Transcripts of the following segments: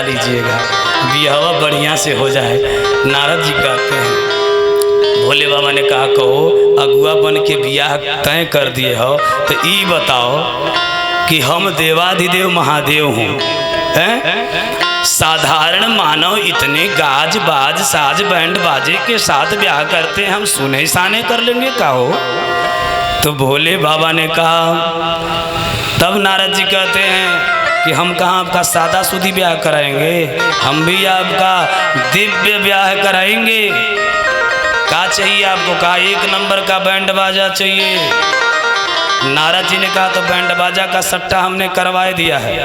लीजिएगा, बियाह बढ़िया से हो जाए। नारद जी कहते हैं, भोले बाबा ने कहा कहो अगुआ बन के बियाह तय कर दिए हो तो ई बताओ कि हम देवाधिदेव महादेव हूँ, साधारण मानव इतने गाज बाज साज बैंड बाजे के साथ ब्याह करते हैं, हम सुने साने कर लेंगे का हो। तो भोले बाबा ने कहा, तब नारद जी कहते हैं कि हम कहाँ आपका सादा सुधी ब्याह कराएंगे, हम भी आपका दिव्य ब्याह कराएंगे। क्या चाहिए आपको? कहा एक नंबर का बैंड बाजा चाहिए। नारद जी ने कहा तो बैंड बाजा का सट्टा हमने करवाए दिया है,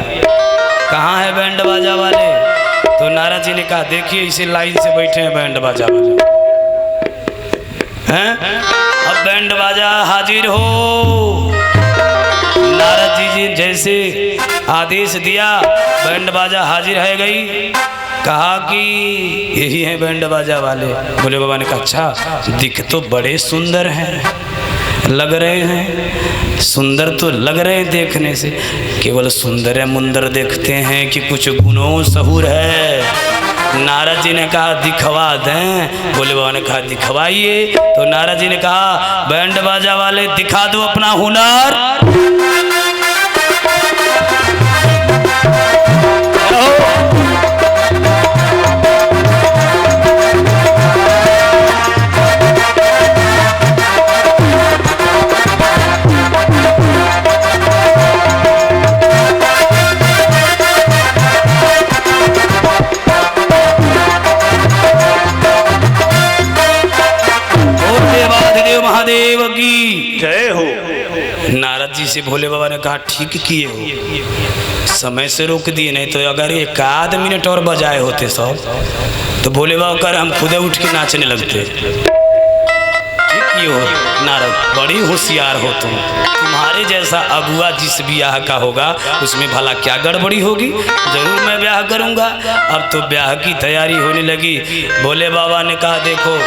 कहाँ है बैंड बाजा वाले? तो नारद जी ने कहा देखिए इसी लाइन से बैठे हैं बैंड बाजा वाले हैं, अब बैंड बाजा हाजिर हो। नारद जी जैसे आदेश दिया बैंड बाजा हाजिर है गई। कहा कि यही है बैंड बाजा वाले। भोले बाबा ने कहा अच्छा, दिख तो बड़े सुंदर हैं, लग रहे हैं, सुंदर तो लग रहे हैं देखने से, केवल सुंदर है मुंदर देखते हैं कि कुछ गुणों सहूर है। नारद जी ने कहा दिखवा दें। भोले बाबा ने कहा दिखवाइए। तो नारद जी ने कहा बैंड बाजा वाले दिखा दो अपना हुनर। महादेव की जय हो। नारद जी से भोले बाबा ने कहा ठीक किए हो, समय से रोक दिए, नहीं तो अगर एक आध मिनट और बजाए होते सब तो भोले बाबा कर हम खुदे उठ के नाचने लगते। ठीक किए हो नारद, बड़ी होशियार हो तुम। तुम्हारे जैसा अगुआ जिस ब्याह का होगा उसमें भला क्या गड़बड़ी होगी। जरूर मैं ब्याह करूंगा। अब तो ब्याह की तैयारी होने लगी। भोले बाबा ने कहा देखो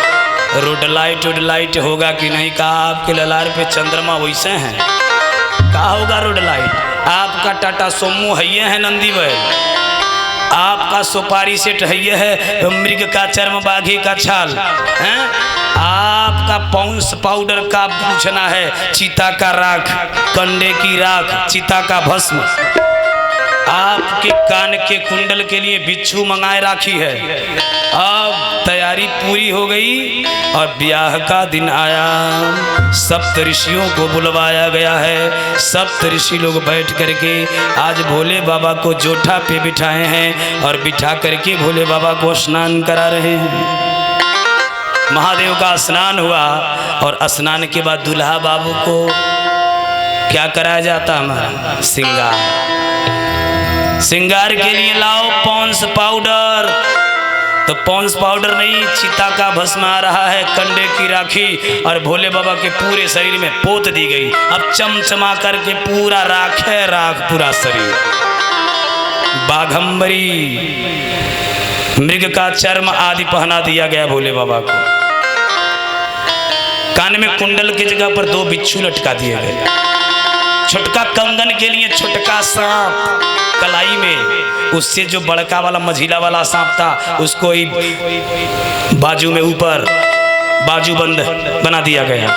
रोड लाइट होगा कि नहीं? कहा आपके ललार पे चंद्रमा वैसे हैं। कहा होगा रोड लाइट? आपका टाटा सोमू हैये है नंदी बैल, आपका सुपारी सेट हैये है मृग का चर्म बाघी का छाल हैं, आपका पॉन्स पाउडर का पूछना है चीता का राख, कंडे की राख, चीता का भस्म, आपके कान के कुंडल के लिए बिच्छू मंगाए राखी है। अब तैयारी पूरी हो गई और ब्याह का दिन आया। सप्त ऋषियों को बुलवाया गया है। सप्त ऋषि लोग बैठ करके आज भोले बाबा को जोठा पे बिठाए हैं और बिठा करके भोले बाबा को स्नान करा रहे हैं। महादेव का स्नान हुआ और स्नान के बाद दूल्हा बाबू को क्या कराया जाता? हमारा श्रृंगार के लिए लाओ पॉन्स पाउडर। तो पॉन्स पाउडर नहीं, चीता का भस्म आ रहा है, कंडे की राखी और भोले बाबा के पूरे शरीर में पोत दी गई। अब चमचमा करके पूरा राख है, राख पूरा शरीर। बाघंबरी, मृग का चर्म आदि पहना दिया गया भोले बाबा को। कान में कुंडल की जगह पर 2 बिच्छू लटका दिए गए। छोटका कंगन के लिए छोटका सांप कलाई में, उससे जो बड़का वाला मझीला वाला सांप था उसको ही बाजू में ऊपर बाजूबंद बना दिया गया।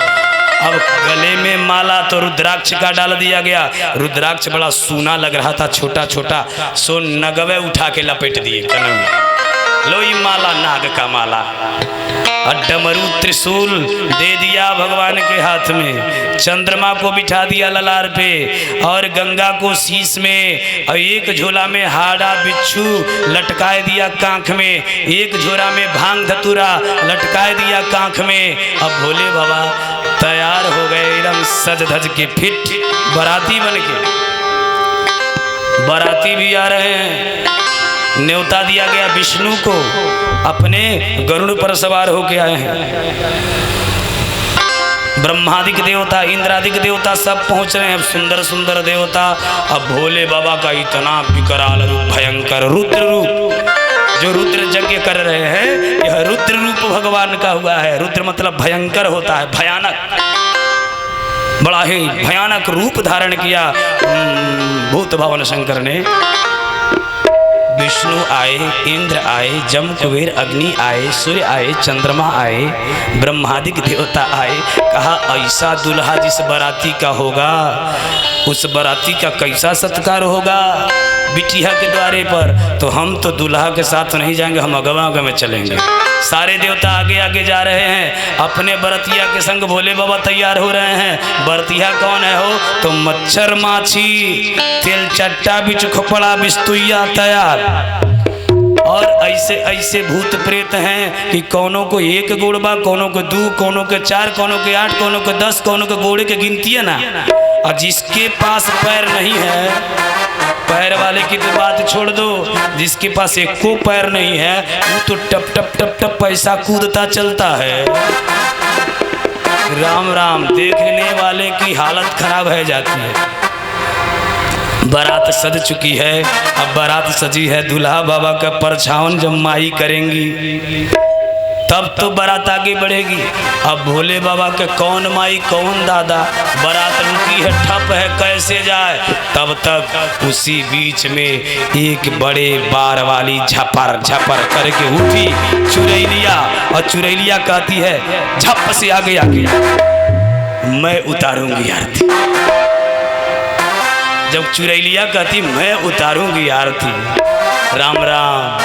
अब गले में माला तो रुद्राक्ष का डाल दिया गया। रुद्राक्ष बड़ा सूना लग रहा था, छोटा छोटा, सो नगवे उठा के लपेट दिए कनम में। लो ये माला नाग का माला। और डमरू त्रिशूल दे दिया भगवान के हाथ में। चंद्रमा को बिठा दिया ललार पे और गंगा को शीश में और एक झोला में हाड़ा बिच्छू लटकाए दिया कांख में, एक झोला में भांग धतूरा लटकाए दिया कांख में। अब भोले बाबा तैयार हो गए एकदम सज धज के फिट बाराती बन के। बाराती भी आ रहे हैं। न्योता दिया गया विष्णु को, अपने गरुड़ पर सवार होके आए हैं। ब्रह्मादिक देवता, इंद्रादिक देवता सब पहुंच रहे हैं। अब सुंदर सुंदर देवता। अब भोले बाबा का इतना विकराल रूप, भयंकर रुद्र रूप, जो रुद्र यज्ञ कर रहे हैं, यह रुद्र रूप भगवान का हुआ है। रुद्र मतलब भयंकर होता है, भयानक, बड़ा ही भयानक रूप धारण किया भूत भवन शंकर ने। विष्णु आए, इंद्र आए, जम कुबेर अग्नि आए, सूर्य आए, चंद्रमा आए, ब्रह्मादिक देवता आए। कहा ऐसा दूल्हा जिस बाराती का होगा उस बाराती का कैसा सत्कार होगा बिटिया के द्वारे पर। तो हम तो दूल्हा के साथ नहीं जाएंगे, हम अगवा में चलेंगे। सारे देवता आगे आगे जा रहे हैं, अपने बरतिया के संग भोले बाबा तैयार हो रहे हैं। बरतिया कौन है हो तो मच्छर माछी तेल चट्टा बिच खोपड़ा बिस्तुया तैयार। और ऐसे ऐसे भूत प्रेत हैं कि कौनों को 1 गोड़बा, कौनों को 2, कौनों के 4, कौनों के 8, कौनों के 10, कौनों के गोड़े के गिनती है ना। और जिसके पास पैर नहीं है, पैर वाले की तो बात छोड़ दो, जिसके पास एक को पैर नहीं है वो तो टप टप टप टप पैसा कूदता चलता है। राम राम, देखने वाले की हालत खराब है जाती है। बारात सज चुकी है, अब बारात सजी है, दूल्हा बाबा का परछावन जब माई करेंगी तब तो बारात आगे बढ़ेगी। अब भोले बाबा के कौन माई कौन दादा, बारात रुकी है, ठप है, कैसे जाए। तब तक उसी बीच में एक बड़े बार वाली झपर झपर करके उठी चुरैलिया, और चुरैलिया कहती है झप से आगे आगे मैं उतारूंगी आरती। जब चुरैलिया कहती मैं उतारूंगी आरती, राम राम,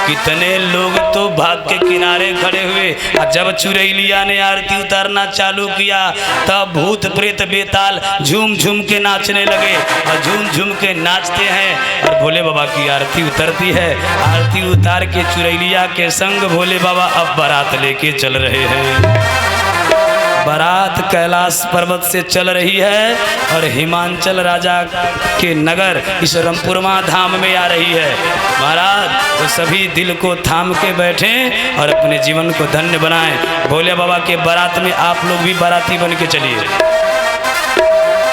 कितने लोग तो भाग के किनारे खड़े हुए। और जब चुरैलिया ने आरती उतारना चालू किया तब भूत प्रेत बेताल झूम झूम के नाचने लगे, और झूम झूम के नाचते हैं और भोले बाबा की आरती उतरती है। आरती उतार के चुरैलिया के संग भोले बाबा अब बारात लेके चल रहे हैं। बारात कैलाश पर्वत से चल रही है और हिमांचल राजा के नगर इस रमपुरमा धाम में आ रही है। महाराज तो सभी दिल को थाम के बैठें और अपने जीवन को धन्य बनाएं। भोले बाबा के बारात में आप लोग भी बाराती बन के चलिए।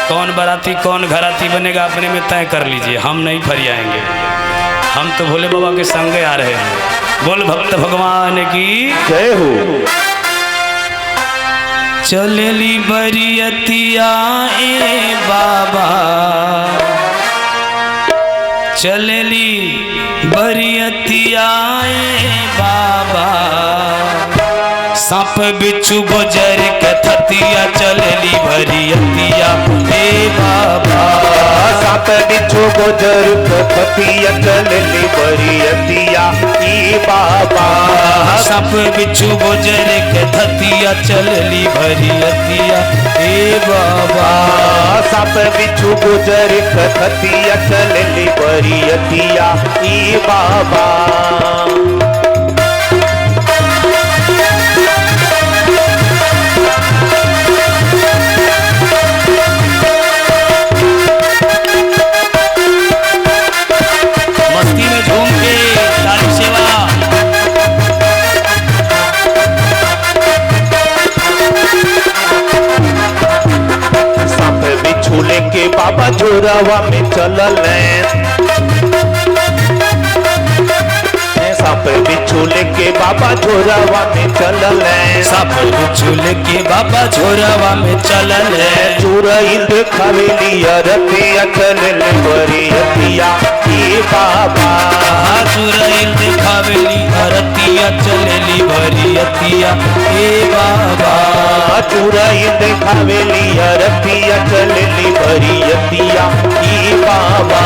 कौन बाराती कौन घराती बनेगा अपने में तय कर लीजिए, हम नहीं फरियाएंगे, हम तो भोले बाबा के संग आ रहे हैं। बोल भक्त भगवान की जय हो। चलेली बरियतिया ए बाबा, चलेली बरियतिया ए बाबा, सांप बिच्छू गुजर के थतिया चलेली बरियतिया ए बाबा, सांप बिच्छू गुजर के थतिया चलेली बरियतिया ए बाबा, सांप बिच्छू गुजर के थतिया चलेली बरियतिया ए बाबा, सांप बिच्छू गुजर के थतिया चलेली बरियतिया ए बाबा। मस्ती में झूम के ताली सेवा। सांप बिच्छू लेके बाबा जोरावा में चलल, सांप बिच्छू लेके बाबा झोरावा में चलल, सांप बिच्छू लेके बाबा झोरावा में चलल, चुरैल देखावेली अरतिया चलल बरियतिया ए बाबा, चुरैल देखावेली अरतिया चलेली बरियतिया ए बाबा, चुरैल देखावेली अरतिया चलली बरियतिया ए बाबा,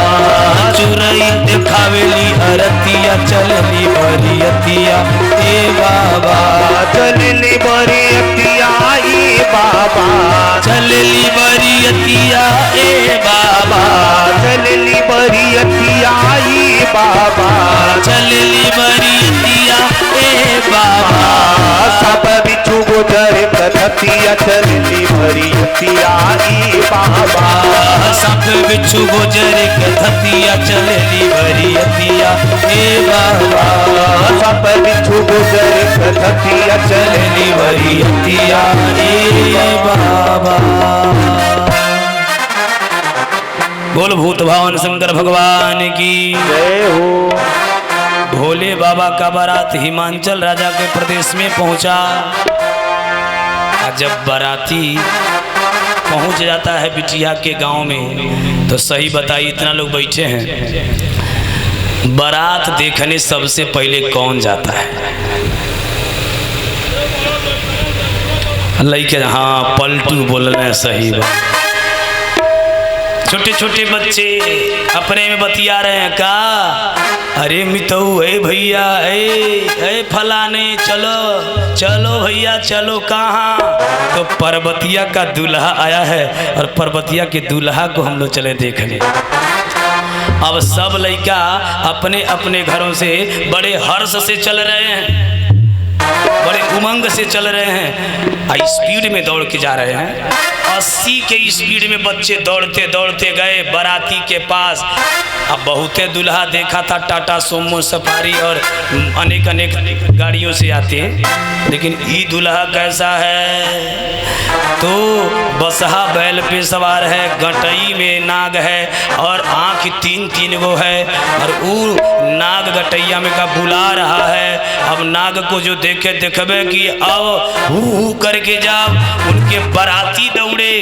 चुरैल देखावेली अरतिया चलेली बरियतिया ए बाबा, चलली बरियतिया ए बाबा, चलेली बरियतिया ए बाबा, चलली बरियतिया ए बाबा, चलेली बरियतिया ए बाबा, सांप बिच्छू गुजर के थतिया चलली बरियतिया ए बाबा, सांप बिच्छू गुजर के थतिया चलेली बरियतिया ए बाबा, सांप बिच्छू गुजर के थतिया चलेली बरियतिया ए बाबा। बोल भूत भावन शंकर भगवान की जय हो। भोले बाबा का बारात हिमांचल राजा के प्रदेश में पहुंचा। जब बाराती पहुंच जाता है बिटिया के गांव में तो सही बताइए, इतना लोग बैठे हैं, बारात देखने सबसे पहले कौन जाता है? लइके हाँ पलटू बोलना सही बात। छोटे छोटे बच्चे अपने में बतिया रहे हैं का, अरे मितऊ है भैया, ए फलाने चलो चलो भैया चलो। कहाँ? तो पर्वतिया का दूल्हा आया है और पर्वतिया के दूल्हा को हम लोग चले देखने। अब सब लड़का अपने अपने घरों से बड़े हर्ष से चल रहे हैं, बड़े उमंग से चल रहे हैं, स्पीड में दौड़ के जा रहे हैं। 80 के स्पीड में बच्चे दौड़ते दौड़ते गए बाराती के पास। अब बहुते दूल्हा देखा था टाटा सोमो सफारी और अनेक अनेक गाड़ियों से आते हैं, लेकिन ये दूल्हा कैसा है? तो बसहा बैल पे सवार है, गटई में नाग है और आँख तीन तीन गो है, और वो नाग गटैया में का बुला रहा है। अब नाग को जो देखे देखबे कि अब हु करके जाओ, उनके बाराती दौड़े,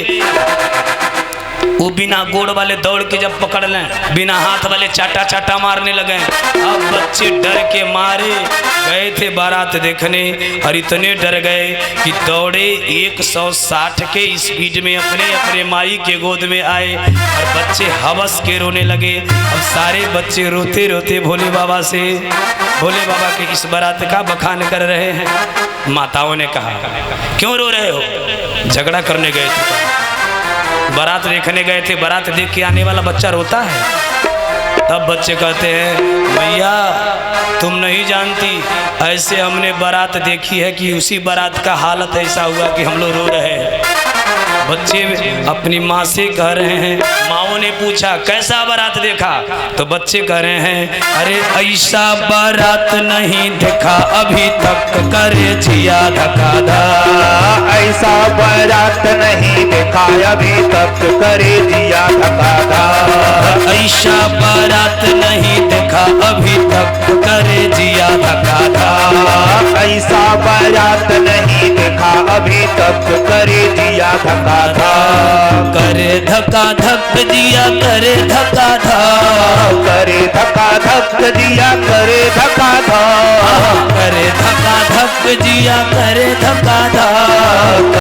वो बिना गोड़ वाले दौड़ के जब पकड़ लें, बिना हाथ वाले चाटा चाटा मारने लगे। अब बच्चे डर के मारे गए थे बारात देखने और इतने डर गए कि दौड़े 160 के स्पीड में अपने अपने माई के गोद में आए और बच्चे हवस के रोने लगे। अब सारे बच्चे रोते रोते भोले बाबा से, भोले बाबा के इस बारात का बखान कर रहे हैं। माताओं ने कहा क्यों रो रहे हो? झगड़ा करने गए थे, बारात देखने गए थे, बारात देख के आने वाला बच्चा रोता है। तब बच्चे कहते हैं भैया तुम नहीं जानती, ऐसे हमने बारात देखी है कि उसी बारात का हालत ऐसा हुआ कि हम लोग रो रहे हैं। बच्चे अपनी माँ से कह रहे हैं, माँओं ने पूछा कैसा बारात देखा? तो बच्चे कह रहे हैं अरे ऐसा बारात नहीं देखा अभी तक, करे जिया धका धक। ऐसा बारात नहीं देखा अभी तक, करे जिया धका धक। ऐसा बारात नहीं देखा अभी तक, करे जिया धका धक। ऐसा बारात नहीं देखा अभी तक, करे जिया धका धक। करे धका धक दिया करे धका धक, करे धका धक दिया करे धका धक। करे धका धक जिया करे धका धक।